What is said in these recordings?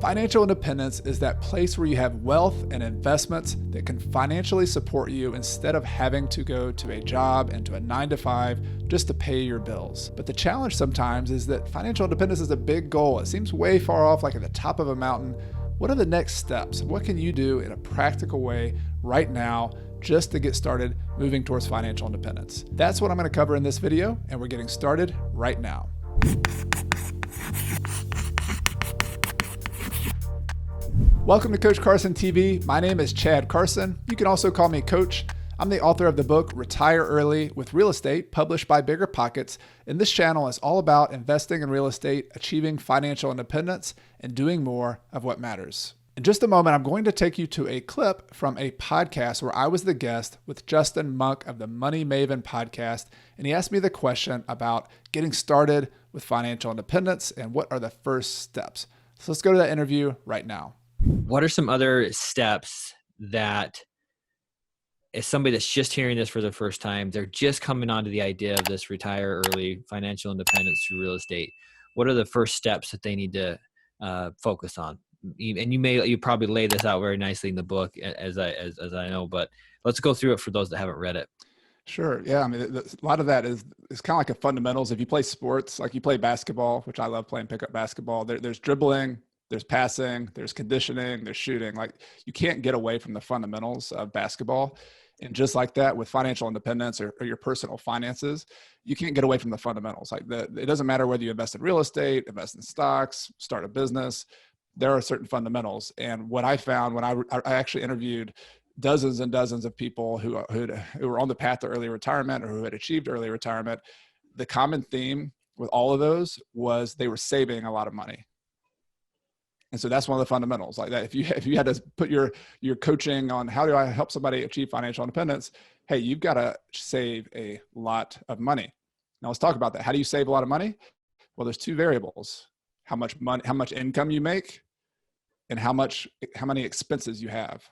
Financial independence is that place where you have wealth and investments that can financially support you instead of having to go to a job and to a 9 to 5 just to pay your bills. But the challenge sometimes is that financial independence is a big goal. It seems way far off, like at the top of a mountain. What are the next steps? What can you do in a practical way right now just to get started moving towards financial independence? That's what I'm going to cover in this video, and we're getting started right now. Welcome to Coach Carson TV. My name is Chad Carson. You can also call me Coach. I'm the author of the book Retire Early with Real Estate, published by Bigger Pockets. And this channel is all about investing in real estate, achieving financial independence, and doing more of what matters. In just a moment, I'm going to take you to a clip from a podcast where I was the guest with Justin Monk of the Money Maven podcast. And he asked me the question about getting started with financial independence and what are the first steps. So let's go to that interview right now. What are some other steps that, as somebody that's just hearing this for the first time, they're just coming onto the idea of this retire early, financial independence through real estate? What are the first steps that they need to focus on? And you probably lay this out very nicely in the book, as I know, but let's go through it for those that haven't read it. Sure. Yeah. I mean, a lot of that is kind of like a fundamentals. If you play sports, like you play basketball, which I love playing pickup basketball, there's dribbling, there's passing, there's conditioning, there's shooting. Like you can't get away from the fundamentals of basketball. And just like that with financial independence or your personal finances, you can't get away from the fundamentals. Like it doesn't matter whether you invest in real estate, invest in stocks, start a business, there are certain fundamentals. And what I found when I actually interviewed dozens and dozens of people who were on the path to early retirement or who had achieved early retirement, the common theme with all of those was they were saving a lot of money. And so that's one of the fundamentals. Like that, if you had to put your coaching on how do I help somebody achieve financial independence, hey, you've got to save a lot of money. Now let's talk about that. How do you save a lot of money? Well, there's two variables: how much income you make, and how many expenses you have.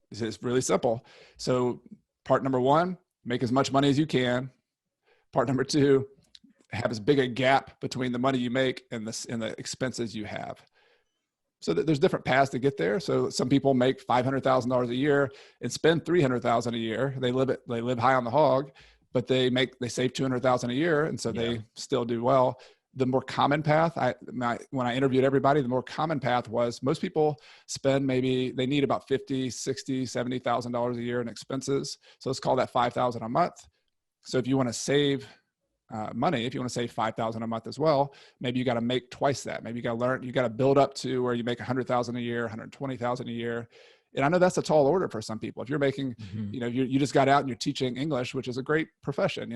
This is really simple. So part number one, make as much money as you can. Part number two, have as big a gap between the money you make and the expenses you have. So there's different paths to get there. So some people make $500,000 a year and spend $300,000 a year. They live high on the hog, but they save $200,000 a year, and so they still do well. The more common path, when I interviewed everybody, the more common path was most people spend they need about $50,000, $60,000, $70,000 a year in expenses. So let's call that $5,000 a month. So if you want to save money, if you want to save $5,000 a month as well, maybe you got to make twice that. Maybe you got to build up to where you make $100,000 a year, $120,000 a year. And I know that's a tall order for some people. If you're making, you just got out and you're teaching English, which is a great profession,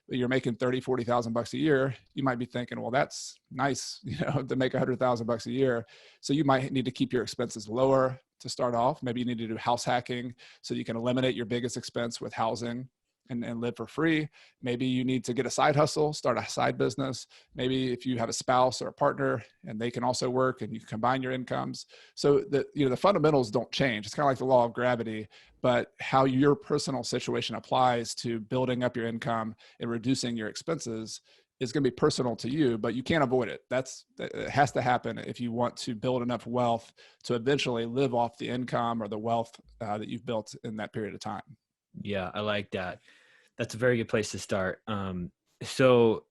but you're making $30,000, $40,000 a year. You might be thinking, well, that's nice, to make $100,000 a year. So you might need to keep your expenses lower to start off. Maybe you need to do house hacking so you can eliminate your biggest expense with housing and live for free. Maybe you need to get a side hustle, start a side business. Maybe if you have a spouse or a partner and they can also work and you combine your incomes. So the fundamentals don't change. It's kind of like the law of gravity, but how your personal situation applies to building up your income and reducing your expenses is going to be personal to you, but you can't avoid it. It has to happen if you want to build enough wealth to eventually live off the income or the wealth that you've built in that period of time. Yeah, I like that. That's a very good place to start. So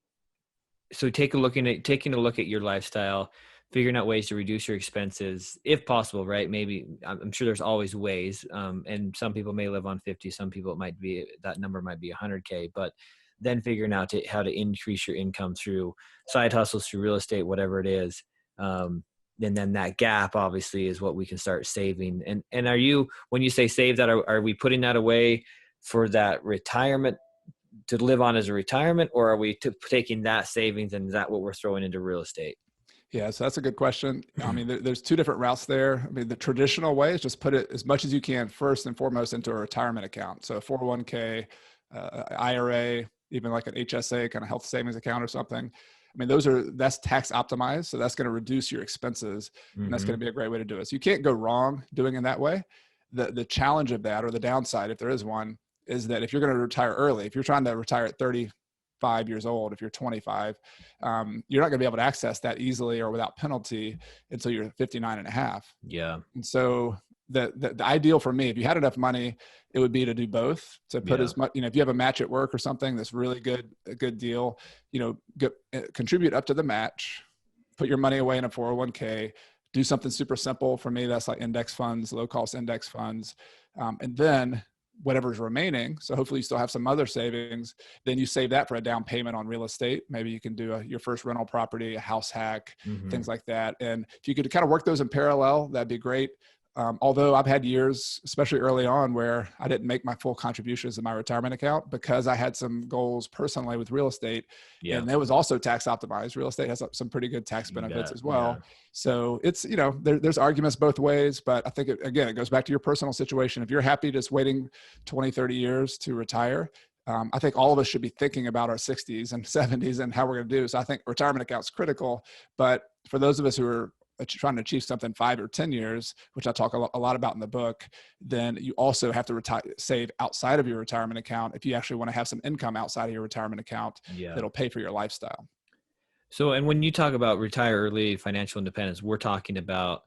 taking a look at your lifestyle, figuring out ways to reduce your expenses, if possible, right? Maybe I'm sure there's always ways. And some people may live on 50, some people that number might be 100K, but then figuring out how to increase your income through side hustles, through real estate, whatever it is. And then that gap obviously is what we can start saving. And when you say save that, are we putting that away for that retirement to live on as a retirement, or are we taking that savings and is that what we're throwing into real estate? Yeah, so that's a good question. I mean, there's two different routes there. I mean, the traditional way is just put it as much as you can first and foremost into a retirement account. So a 401k, IRA, even like an HSA, kind of health savings account or something. I mean, that's tax optimized. So that's going to reduce your expenses and that's going to be a great way to do it. So you can't go wrong doing it that way. The challenge of that, or the downside, if there is one, is that if you're going to retire early, if you're trying to retire at 30, 5 years old, if you're 25, you're not going to be able to access that easily or without penalty until you're 59 and a half. Yeah. And so the ideal for me, if you had enough money, it would be to do both, to put as much, if you have a match at work or something that's really good, a good deal, contribute up to the match, put your money away in a 401k, do something super simple. For me, that's like index funds, low cost index funds. And then whatever's remaining, so hopefully you still have some other savings, then you save that for a down payment on real estate. Maybe you can do your first rental property, a house hack, things like that. And if you could kind of work those in parallel, that'd be great. Although I've had years, especially early on, where I didn't make my full contributions in my retirement account because I had some goals personally with real estate. Yeah. And it was also tax optimized. Real estate has some pretty good tax benefits as well. Yeah. So it's, there's arguments both ways, but I think it goes back to your personal situation. If you're happy just waiting 20, 30 years to retire, I think all of us should be thinking about our 60s and 70s and how we're going to do. So I think retirement account's critical, but for those of us who are trying to achieve something 5 or 10 years, which I talk a lot about in the book, then you also have to save outside of your retirement account if you actually want to have some income outside of your retirement account that'll pay for your lifestyle. So, and when you talk about retire early, financial independence, we're talking about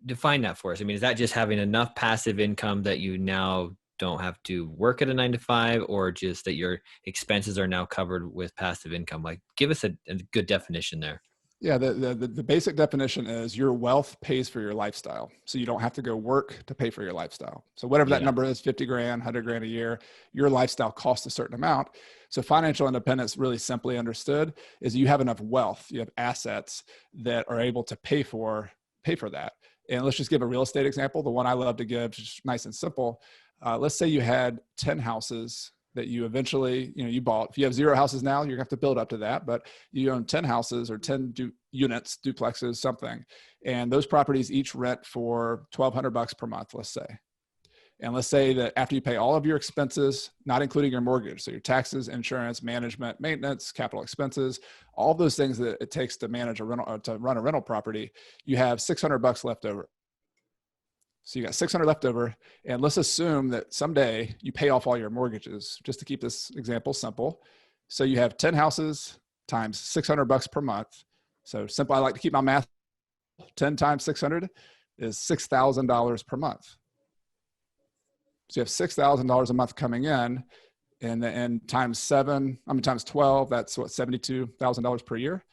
define that for us. I mean, is that just having enough passive income that you now don't have to work at a 9 to 5, or just that your expenses are now covered with passive income? Like, give us a good definition there. Yeah, the basic definition is your wealth pays for your lifestyle. So you don't have to go work to pay for your lifestyle. So whatever that number is, 50 grand, 100 grand a year, your lifestyle costs a certain amount. So financial independence, really simply understood, is you have enough wealth, you have assets that are able to pay for that. And let's just give a real estate example. The one I love to give, just nice and simple. Let's say you had 10 houses that you eventually, you bought. If you have 0 houses now, you're gonna have to build up to that, but you own 10 houses or 10 units, duplexes, something. And those properties each rent for $1,200 per month, let's say. And let's say that after you pay all of your expenses, not including your mortgage, so your taxes, insurance, management, maintenance, capital expenses, all those things that it takes to manage to run a rental property, you have $600 left over. So you got 600 left over, and let's assume that someday you pay off all your mortgages, just to keep this example simple. So you have 10 houses times $600 per month. So simple, I like to keep my math. 10 times 600 is $6,000 per month. So you have $6,000 a month coming in, and times 12, that's what, $72,000 per year.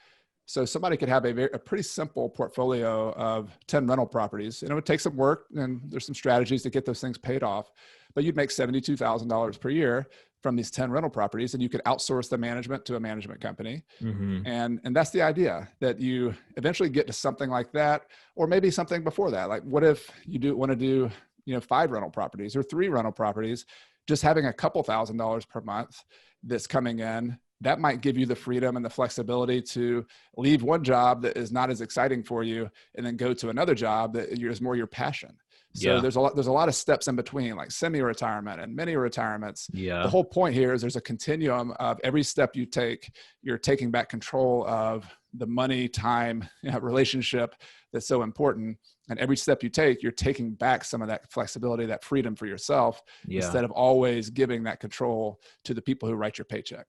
So somebody could have a pretty simple portfolio of 10 rental properties, and it would take some work, and there's some strategies to get those things paid off, but you'd make $72,000 per year from these 10 rental properties, and you could outsource the management to a management company. And that's the idea, that you eventually get to something like that, or maybe something before that. Like, what if you want to do 5 rental properties or 3 rental properties, just having a couple $1,000s per month that's coming in, that might give you the freedom and the flexibility to leave one job that is not as exciting for you and then go to another job that is more your passion. So there's a lot of steps in between, like semi-retirement and mini retirements. The whole point here is there's a continuum of every step you take, you're taking back control of the money, time, relationship that's so important. And every step you take, you're taking back some of that flexibility, that freedom for yourself, instead of always giving that control to the people who write your paycheck.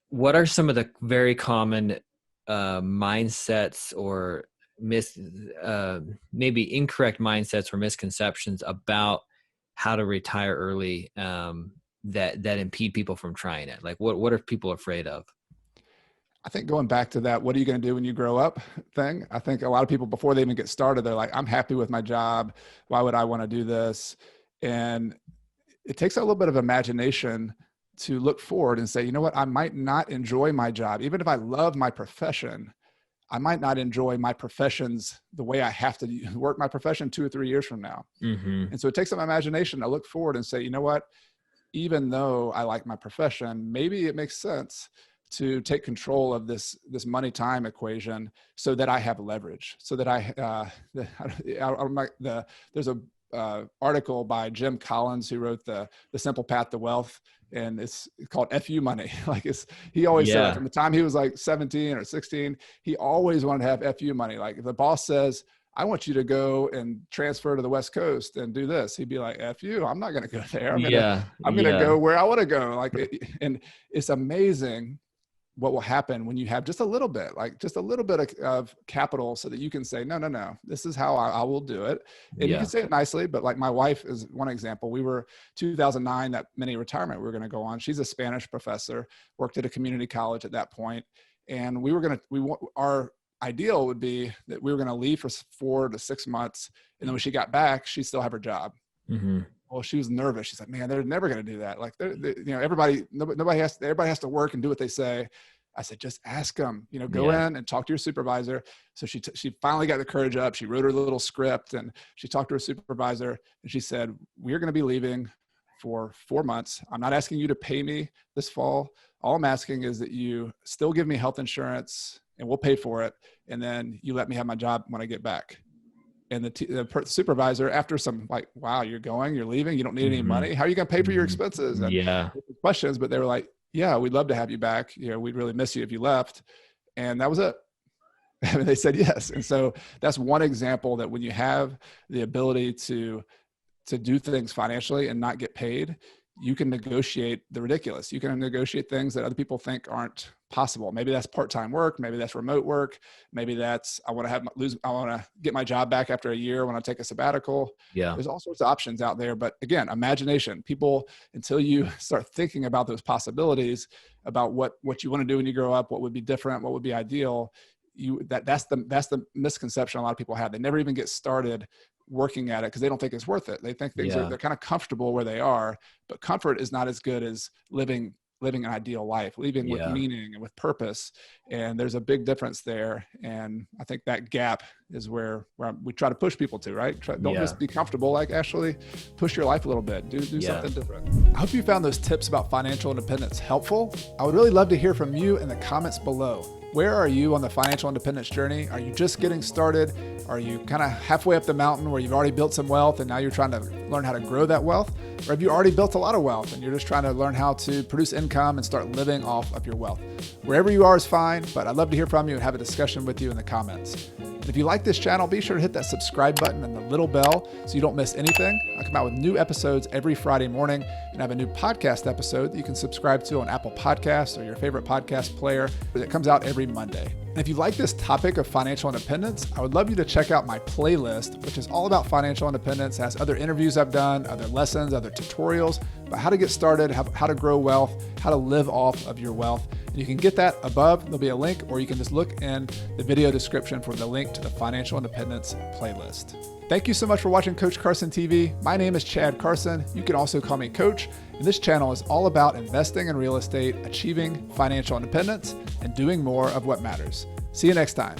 What are some of the very common mindsets or maybe incorrect mindsets or misconceptions about how to retire early that impede people from trying it? Like, what are people afraid of? I think going back to that, what are you going to do when you grow up thing? I think a lot of people, before they even get started, they're like, I'm happy with my job. Why would I want to do this? And it takes a little bit of imagination to look forward and say, you know what, I might not enjoy my job. Even if I love my profession, I might not enjoy my professions the way I have to work my profession 2 or 3 years from now. And so it takes some imagination to look forward and say, you know what, even though I like my profession, maybe it makes sense to take control of this money time equation so that I have leverage, so that there's a article by Jim Collins, who wrote the Simple Path to Wealth, and it's called FU money. Like, he always said it from the time he was like 17 or 16, he always wanted to have FU money. Like, if the boss says, I want you to go and transfer to the West Coast and do this. He'd be like, F you, I'm not going to go there. I'm going to go where I want to go. Like, and it's amazing what will happen when you have just a little bit of capital so that you can say, no, this is how I will do it. And you can say it nicely, but like my wife is one example. We were 2009, that mini retirement we were going to go on. She's a Spanish professor, worked at a community college at that point. And our ideal would be that we were going to leave for 4 to 6 months. And then when she got back, she'd still have her job. Mm-hmm. Well, she was nervous. She's like, man, they're never going to do that. Like, everybody has to work and do what they say. I said, just ask them, go in and talk to your supervisor. So she finally got the courage up. She wrote her little script and she talked to her supervisor and she said, we're going to be leaving for 4 months. I'm not asking you to pay me this fall. All I'm asking is that you still give me health insurance and we'll pay for it. And then you let me have my job when I get back. And the supervisor, after some like, wow, you're leaving, you don't need any money. How are you going to pay for your expenses? And questions, but they were like, yeah, we'd love to have you back. We'd really miss you if you left. And that was it. I mean, they said yes. And so that's one example that when you have the ability to do things financially and not get paid, you can negotiate the ridiculous. You can negotiate things that other people think aren't possible. Maybe that's part-time work. Maybe that's remote work. Maybe that's, I want to get my job back after a year when I take a sabbatical. Yeah. There's all sorts of options out there. But again, imagination. People, until you start thinking about those possibilities, about what you want to do when you grow up, what would be different, what would be ideal, that's the misconception a lot of people have. They never even get started working at it because they don't think it's worth it. They think they're kind of comfortable where they are, but comfort is not as good as living an ideal life, living with meaning and with purpose. And there's a big difference there. And I think that gap is where we try to push people to, right? Don't just be comfortable, like actually push your life a little bit, do something different. I hope you found those tips about financial independence helpful. I would really love to hear from you in the comments below. Where are you on the financial independence journey? Are you just getting started? Are you kind of halfway up the mountain where you've already built some wealth and now you're trying to learn how to grow that wealth? Or have you already built a lot of wealth and you're just trying to learn how to produce income and start living off of your wealth? Wherever you are is fine, but I'd love to hear from you and have a discussion with you in the comments. And if you like this channel, be sure to hit that subscribe button and the little bell so you don't miss anything. I come out with new episodes every Friday morning and I have a new podcast episode that you can subscribe to on Apple Podcasts or your favorite podcast player that comes out every Monday. And if you like this topic of financial independence, I would love you to check out my playlist, which is all about financial independence. It has other interviews I've done, other lessons, other tutorials about how to get started, how to grow wealth, how to live off of your wealth. And you can get that above. There'll be a link, or you can just look in the video description for the link to the Financial Independence playlist. Thank you so much for watching Coach Carson TV. My name is Chad Carson. You can also call me Coach. And this channel is all about investing in real estate, achieving financial independence, and doing more of what matters. See you next time.